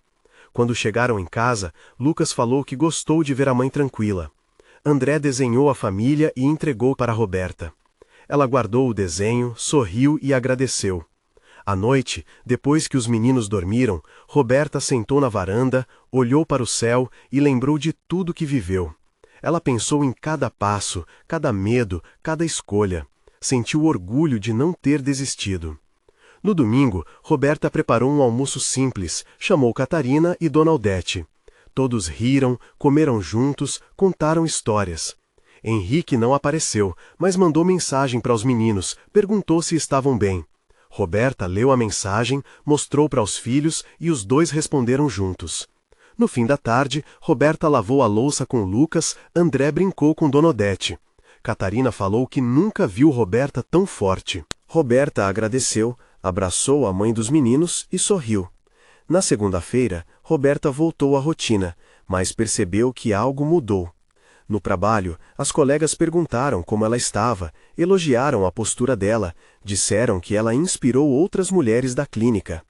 S1: Quando chegaram em casa, Lucas falou que gostou de ver a mãe tranquila. André desenhou a família e entregou para Roberta. Ela guardou o desenho, sorriu e agradeceu. À noite, depois que os meninos dormiram, Roberta sentou na varanda, olhou para o céu e lembrou de tudo que viveu. Ela pensou em cada passo, cada medo, cada escolha. Sentiu orgulho de não ter desistido. No domingo, Roberta preparou um almoço simples, chamou Catarina e Dona Odete. Todos riram, comeram juntos, contaram histórias. Henrique não apareceu, mas mandou mensagem para os meninos, perguntou se estavam bem. Roberta leu a mensagem, mostrou para os filhos e os dois responderam juntos. No fim da tarde, Roberta lavou a louça com Lucas, André brincou com Dona Odete. Catarina falou que nunca viu Roberta tão forte. Roberta agradeceu, abraçou a mãe dos meninos e sorriu. Na segunda-feira, Roberta voltou à rotina, mas percebeu que algo mudou. No trabalho, as colegas perguntaram como ela estava, elogiaram a postura dela, disseram que ela inspirou outras mulheres da clínica.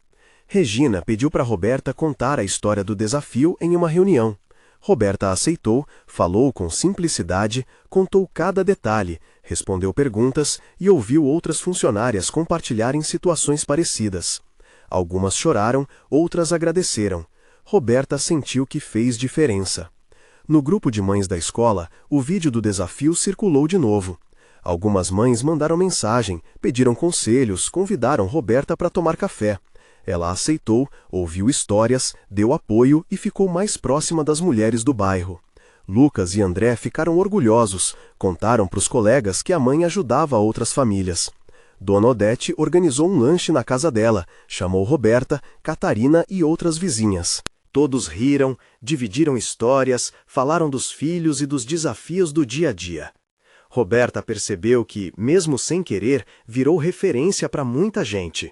S1: Regina pediu para Roberta contar a história do desafio em uma reunião. Roberta aceitou, falou com simplicidade, contou cada detalhe, respondeu perguntas e ouviu outras funcionárias compartilharem situações parecidas. Algumas choraram, outras agradeceram. Roberta sentiu que fez diferença. No grupo de mães da escola, o vídeo do desafio circulou de novo. Algumas mães mandaram mensagem, pediram conselhos, convidaram Roberta para tomar café. Ela aceitou, ouviu histórias, deu apoio e ficou mais próxima das mulheres do bairro. Lucas e André ficaram orgulhosos, contaram para os colegas que a mãe ajudava outras famílias. Dona Odete organizou um lanche na casa dela, chamou Roberta, Catarina e outras vizinhas. Todos riram, dividiram histórias, falaram dos filhos e dos desafios do dia a dia. Roberta percebeu que, mesmo sem querer, virou referência para muita gente.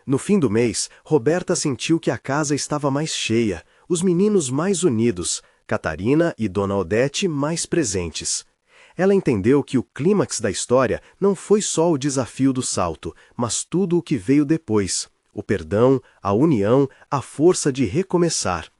S1: No fim do mês, Roberta sentiu que a casa estava mais cheia, os meninos mais unidos, Catarina e Dona Odete mais presentes. Ela entendeu que o clímax da história não foi só o desafio do salto, mas tudo o que veio depois. O perdão, a união, a força de recomeçar.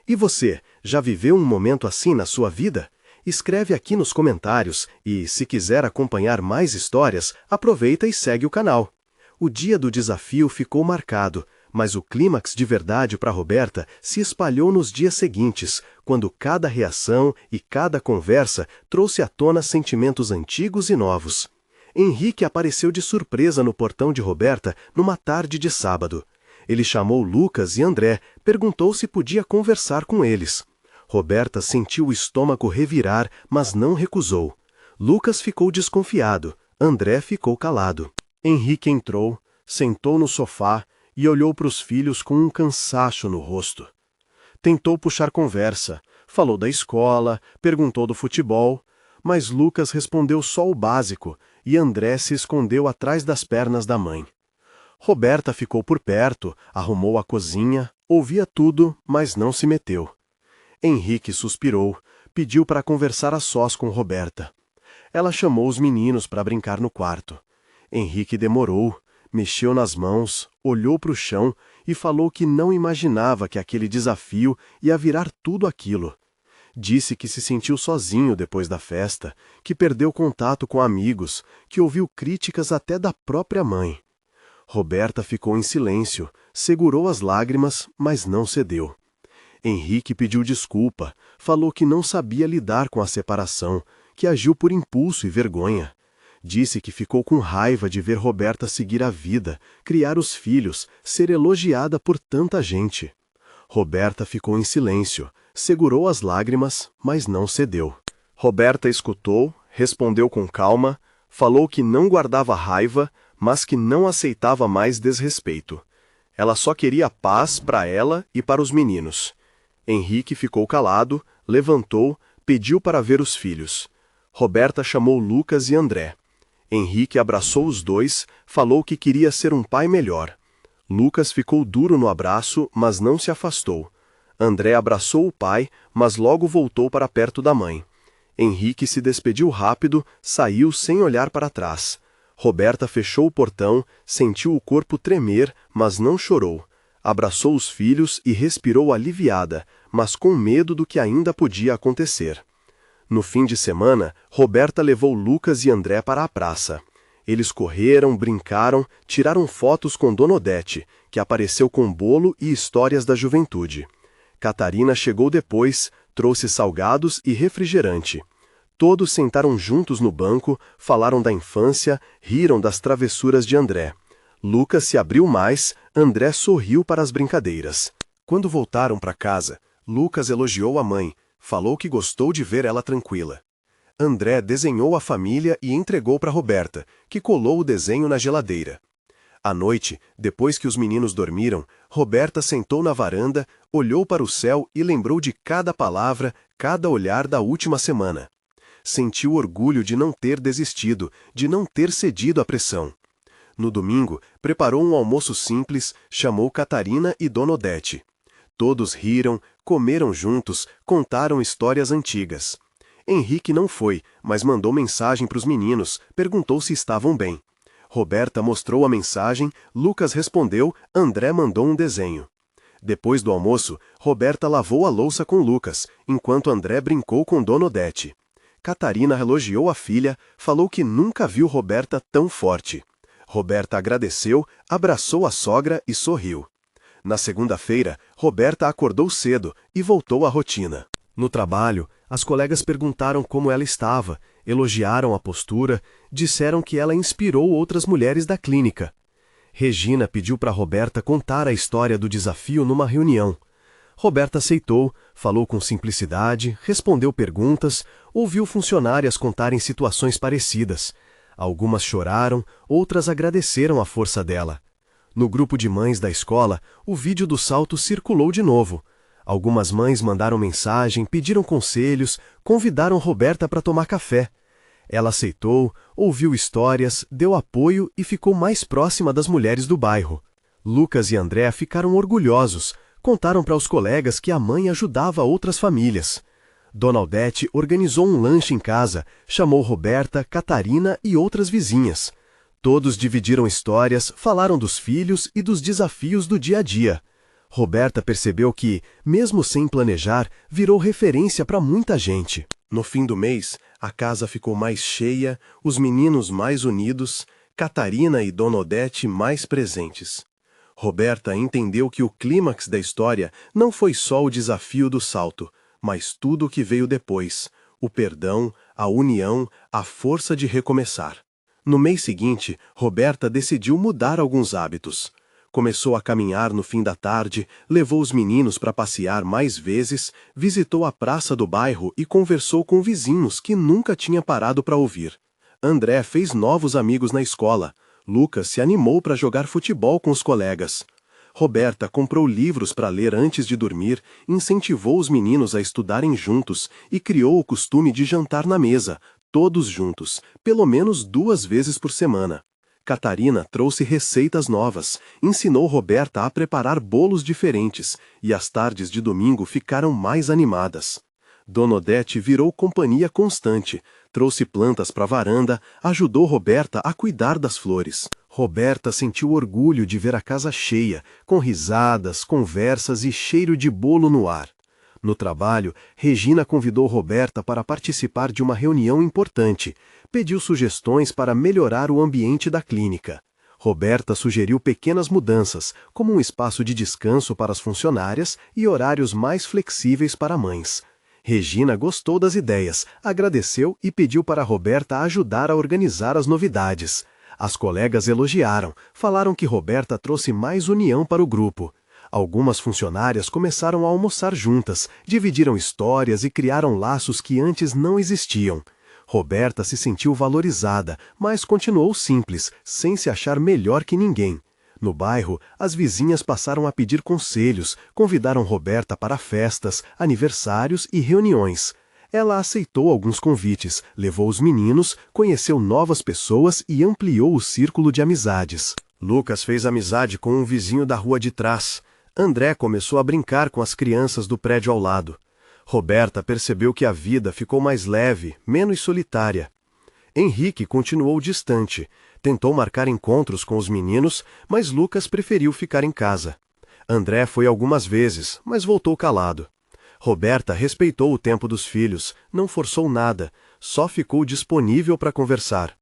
S1: E você, já viveu um momento assim na sua vida? Escreve aqui nos comentários e, se quiser acompanhar mais histórias, aproveita e segue o canal. O dia do desafio ficou marcado, mas o clímax de verdade para Roberta se espalhou nos dias seguintes, quando cada reação e cada conversa trouxe à tona sentimentos antigos e novos. Henrique apareceu de surpresa no portão de Roberta numa tarde de sábado. Ele chamou Lucas e André, perguntou se podia conversar com eles. Roberta sentiu o estômago revirar, mas não recusou. Lucas ficou desconfiado, André ficou calado. Henrique entrou, sentou no sofá e olhou para os filhos com um cansaço no rosto. Tentou puxar conversa, falou da escola, perguntou do futebol, mas Lucas respondeu só o básico e André se escondeu atrás das pernas da mãe. Roberta ficou por perto, arrumou a cozinha, ouvia tudo, mas não se meteu. Henrique suspirou, pediu para conversar a sós com Roberta. Ela chamou os meninos para brincar no quarto. Henrique demorou, mexeu nas mãos, olhou para o chão e falou que não imaginava que aquele desafio ia virar tudo aquilo. Disse que se sentiu sozinho depois da festa, que perdeu contato com amigos, que ouviu críticas até da própria mãe. Roberta ficou em silêncio, segurou as lágrimas, mas não cedeu. Henrique pediu desculpa, falou que não sabia lidar com a separação, que agiu por impulso e vergonha. Disse que ficou com raiva de ver Roberta seguir a vida, criar os filhos, ser elogiada por tanta gente. Roberta ficou em silêncio, segurou as lágrimas, mas não cedeu. Roberta escutou, respondeu com calma, falou que não guardava raiva, mas que não aceitava mais desrespeito. Ela só queria paz para ela e para os meninos. Henrique ficou calado, levantou, pediu para ver os filhos. Roberta chamou Lucas e André. Henrique abraçou os dois, falou que queria ser um pai melhor. Lucas ficou duro no abraço, mas não se afastou. André abraçou o pai, mas logo voltou para perto da mãe. Henrique se despediu rápido, saiu sem olhar para trás. Roberta fechou o portão, sentiu o corpo tremer, mas não chorou. Abraçou os filhos e respirou aliviada, mas com medo do que ainda podia acontecer. No fim de semana, Roberta levou Lucas e André para a praça. Eles correram, brincaram, tiraram fotos com Dona Odete, que apareceu com bolo e histórias da juventude. Catarina chegou depois, trouxe salgados e refrigerante. Todos sentaram juntos no banco, falaram da infância, riram das travessuras de André. Lucas se abriu mais, André sorriu para as brincadeiras. Quando voltaram para casa, Lucas elogiou a mãe, falou que gostou de ver ela tranquila. André desenhou a família e entregou para Roberta, que colou o desenho na geladeira. À noite, depois que os meninos dormiram, Roberta sentou na varanda, olhou para o céu e lembrou de cada palavra, cada olhar da última semana. Sentiu orgulho de não ter desistido, de não ter cedido à pressão. No domingo, preparou um almoço simples, chamou Catarina e Dona Odete. Todos riram, comeram juntos, contaram histórias antigas. Henrique não foi, mas mandou mensagem para os meninos, perguntou se estavam bem. Roberta mostrou a mensagem, Lucas respondeu, André mandou um desenho. Depois do almoço, Roberta lavou a louça com Lucas, enquanto André brincou com Dona Odete. Catarina elogiou a filha, falou que nunca viu Roberta tão forte. Roberta agradeceu, abraçou a sogra e sorriu. Na segunda-feira, Roberta acordou cedo e voltou à rotina. No trabalho, as colegas perguntaram como ela estava, elogiaram a postura, disseram que ela inspirou outras mulheres da clínica. Regina pediu para Roberta contar a história do desafio numa reunião. Roberta aceitou, falou com simplicidade, respondeu perguntas, ouviu funcionárias contarem situações parecidas. Algumas choraram, outras agradeceram a força dela. No grupo de mães da escola, o vídeo do salto circulou de novo. Algumas mães mandaram mensagem, pediram conselhos, convidaram Roberta para tomar café. Ela aceitou, ouviu histórias, deu apoio e ficou mais próxima das mulheres do bairro. Lucas e André ficaram orgulhosos, contaram para os colegas que a mãe ajudava outras famílias. Dona Odete organizou um lanche em casa, chamou Roberta, Catarina e outras vizinhas. Todos dividiram histórias, falaram dos filhos e dos desafios do dia a dia. Roberta percebeu que, mesmo sem planejar, virou referência para muita gente. No fim do mês, a casa ficou mais cheia, os meninos mais unidos, Catarina e Dona Odete mais presentes. Roberta entendeu que o clímax da história não foi só o desafio do salto, mas tudo o que veio depois, o perdão, a união, a força de recomeçar. No mês seguinte, Roberta decidiu mudar alguns hábitos. Começou a caminhar no fim da tarde, levou os meninos para passear mais vezes, visitou a praça do bairro e conversou com vizinhos que nunca tinha parado para ouvir. André fez novos amigos na escola. Lucas se animou para jogar futebol com os colegas. Roberta comprou livros para ler antes de dormir, incentivou os meninos a estudarem juntos e criou o costume de jantar na mesa, todos juntos, pelo menos 2 vezes por semana. Catarina trouxe receitas novas, ensinou Roberta a preparar bolos diferentes, e as tardes de domingo ficaram mais animadas. Dona Odete virou companhia constante, trouxe plantas para a varanda, ajudou Roberta a cuidar das flores. Roberta sentiu orgulho de ver a casa cheia, com risadas, conversas e cheiro de bolo no ar. No trabalho, Regina convidou Roberta para participar de uma reunião importante. Pediu sugestões para melhorar o ambiente da clínica. Roberta sugeriu pequenas mudanças, como um espaço de descanso para as funcionárias e horários mais flexíveis para mães. Regina gostou das ideias, agradeceu e pediu para Roberta ajudar a organizar as novidades. As colegas elogiaram, falaram que Roberta trouxe mais união para o grupo. Algumas funcionárias começaram a almoçar juntas, dividiram histórias e criaram laços que antes não existiam. Roberta se sentiu valorizada, mas continuou simples, sem se achar melhor que ninguém. No bairro, as vizinhas passaram a pedir conselhos, convidaram Roberta para festas, aniversários e reuniões. Ela aceitou alguns convites, levou os meninos, conheceu novas pessoas e ampliou o círculo de amizades. Lucas fez amizade com um vizinho da rua de trás. André começou a brincar com as crianças do prédio ao lado. Roberta percebeu que a vida ficou mais leve, menos solitária. Henrique continuou distante. Tentou marcar encontros com os meninos, mas Lucas preferiu ficar em casa. André foi algumas vezes, mas voltou calado. Roberta respeitou o tempo dos filhos, não forçou nada, só ficou disponível para conversar.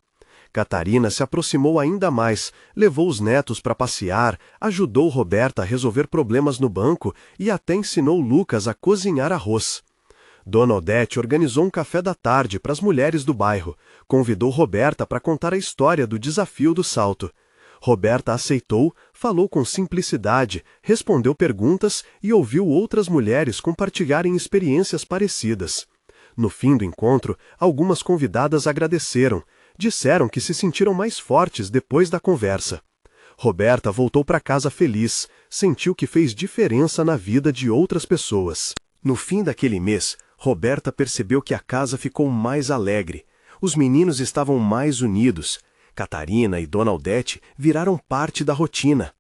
S1: Catarina se aproximou ainda mais, levou os netos para passear, ajudou Roberta a resolver problemas no banco e até ensinou Lucas a cozinhar arroz. Dona Odete organizou um café da tarde para as mulheres do bairro, convidou Roberta para contar a história do desafio do salto. Roberta aceitou, falou com simplicidade, respondeu perguntas e ouviu outras mulheres compartilharem experiências parecidas. No fim do encontro, algumas convidadas agradeceram, disseram que se sentiram mais fortes depois da conversa. Roberta voltou para casa feliz, sentiu que fez diferença na vida de outras pessoas. No fim daquele mês, Roberta percebeu que a casa ficou mais alegre. Os meninos estavam mais unidos. Catarina e Dona Odete viraram parte da rotina.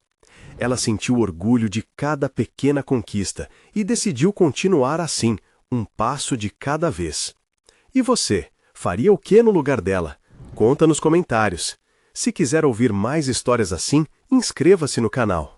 S1: Ela sentiu orgulho de cada pequena conquista e decidiu continuar assim, um passo de cada vez. E você, faria o que no lugar dela? Conta nos comentários. Se quiser ouvir mais histórias assim, inscreva-se no canal.